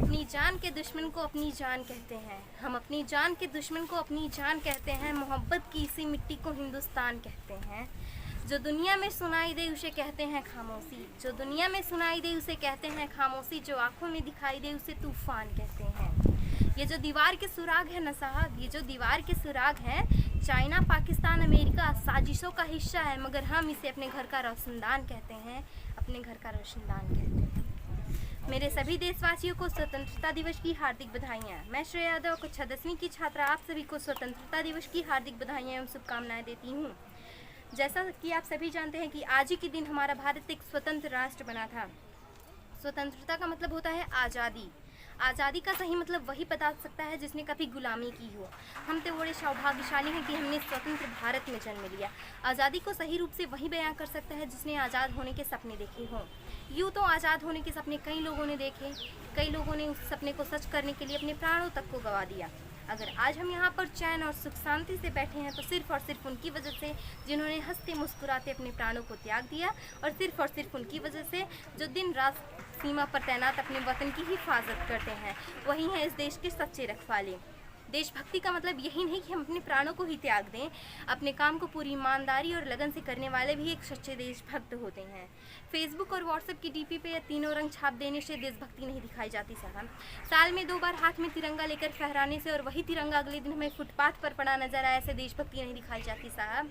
अपनी जान के दुश्मन को अपनी जान कहते हैं, हम अपनी जान के दुश्मन को अपनी जान कहते हैं। मोहब्बत की इसी मिट्टी को हिंदुस्तान कहते हैं। जो दुनिया में सुनाई दे उसे कहते हैं खामोशी, जो दुनिया में सुनाई दे उसे कहते हैं खामोशी, जो आंखों में दिखाई दे उसे तूफान कहते हैं। ये जो दीवार के सुराग है ना साहब, ये जो दीवार के सुराग हैं, चाइना, पाकिस्तान, अमेरिका साजिशों का हिस्सा है, मगर हम इसे अपने घर का रोशनदान कहते हैं, अपने घर का रोशनदान कहते हैं। मेरे सभी देशवासियों को स्वतंत्रता दिवस की हार्दिक बधाइयाँ। मैं श्रेया यादव, कक्षा 10वीं की छात्रा, आप सभी को स्वतंत्रता दिवस की हार्दिक बधाइयाँ एवं शुभकामनाएं देती हूँ। जैसा कि आप सभी जानते हैं कि आज ही के दिन हमारा भारत एक स्वतंत्र राष्ट्र बना था। स्वतंत्रता का मतलब होता है आज़ादी। आज़ादी का सही मतलब वही बता सकता है जिसने कभी गुलामी की हो। हम तो बड़े सौभाग्यशाली हैं कि हमने स्वतंत्र भारत में जन्म लिया। आज़ादी को सही रूप से वही बयां कर सकता है जिसने आज़ाद होने के सपने देखे हों। यूँ तो आज़ाद होने के सपने कई लोगों ने देखे, कई लोगों ने उस सपने को सच करने के लिए अपने प्राणों तक को गंवा दिया। अगर आज हम यहाँ पर चैन और सुख शांति से बैठे हैं तो सिर्फ और सिर्फ उनकी वजह से जिन्होंने हंसते मुस्कुराते अपने प्राणों को त्याग दिया, और सिर्फ उनकी वजह से जो दिन रात सीमा पर तैनात अपने वतन की हिफाजत करते हैं। वही हैं इस देश के सच्चे रखवाले। देशभक्ति का मतलब यही नहीं कि हम अपने प्राणों को ही त्याग दें, अपने काम को पूरी ईमानदारी और लगन से करने वाले भी एक सच्चे देशभक्त होते हैं। फेसबुक और व्हाट्सएप की डीपी पे तीनों रंग छाप देने से देशभक्ति नहीं दिखाई जाती साहब। साल में 2 बार हाथ में तिरंगा लेकर फहराने से और वही तिरंगा अगले दिन हमें फुटपाथ पर पड़ा नजर आए ऐसे देशभक्ति नहीं दिखाई जाती साहब।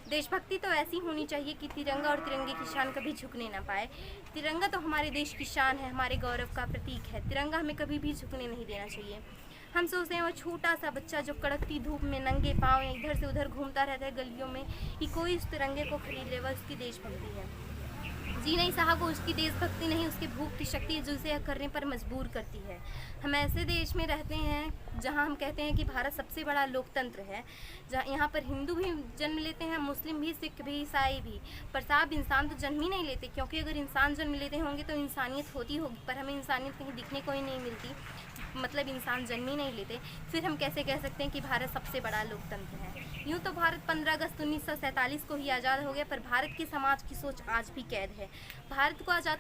देशभक्ति तो ऐसी होनी चाहिए कि तिरंगा और तिरंगे की शान कभी झुकने ना पाए। तिरंगा तो हमारे देश की शान है, हमारे गौरव का प्रतीक है। तिरंगा हमें कभी भी झुकने नहीं देना चाहिए। हम सोचते हैं वो छोटा सा बच्चा जो कड़कती धूप में नंगे पाँव इधर से उधर घूमता रहता है गलियों में, कि कोई इस तिरंगे को खरीद ले, वह उसकी देशभक्ति है। जी नहीं साहब, वो उसकी देशभक्ति नहीं, उसकी भूख की शक्ति है जो उसे करने पर मजबूर करती है। हम ऐसे देश में रहते हैं जहां हम कहते हैं कि भारत सबसे बड़ा लोकतंत्र है, जहां यहाँ पर हिंदू भी जन्म लेते हैं, मुस्लिम भी, सिख भी, ईसाई भी। पर साहब इंसान तो जन्म ही नहीं लेते, क्योंकि अगर इंसान जन्म लेते होंगे तो इंसानियत होती होगी, पर हमें इंसानियत कहीं दिखने को ही नहीं मिलती। मतलब इंसान जन्म ही नहीं लेते, फिर हम कैसे कह सकते हैं कि भारत सबसे बड़ा लोकतंत्र है। यूँ तो भारत 15 अगस्त 1947 को ही आज़ाद हो गया, पर भारत के समाज की सोच आज भी कैद है। भारत को आज़ाद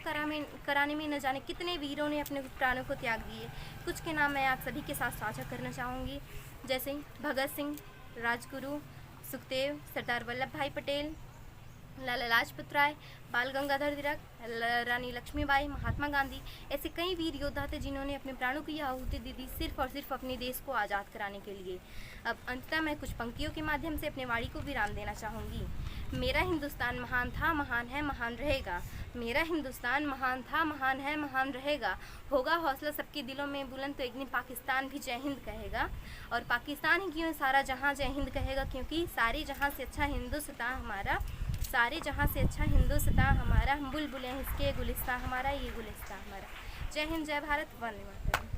कराने में न जाने कितने वीरों ने अपने प्राणों को त्याग दिए। कुछ के नाम मैं आप सभी के साथ साझा करना चाहूँगी, जैसे भगत सिंह, राजगुरु, सुखदेव, सरदार वल्लभ भाई पटेल, लाला लाजपत राय, बाल गंगाधर तिलक, रानी लक्ष्मीबाई, महात्मा गांधी। ऐसे कई वीर योद्धा थे जिन्होंने अपने प्राणों की आहुति दे दी सिर्फ और सिर्फ अपने देश को आज़ाद कराने के लिए। अब अंततः मैं कुछ पंक्तियों के माध्यम से अपने वाणी को विराम देना चाहूँगी। मेरा हिंदुस्तान महान था, महान है, महान रहेगा। मेरा हिंदुस्तान महान था, महान है, महान रहेगा। होगा हौसला सबके दिलों में बुलंद तो एक दिन पाकिस्तान भी जय हिंद कहेगा। और पाकिस्तान ही क्यों, सारा जहां जय हिंद कहेगा, क्योंकि सारे जहां से अच्छा हिंदुस्तान हमारा, सारे जहां से अच्छा हिंदुस्तान हमारा। हम बुलबुलें इसके गुलिस्तान हमारा, ये गुलिस्तान हमारा। जय हिंद, जय भारत, वंदे मातरम।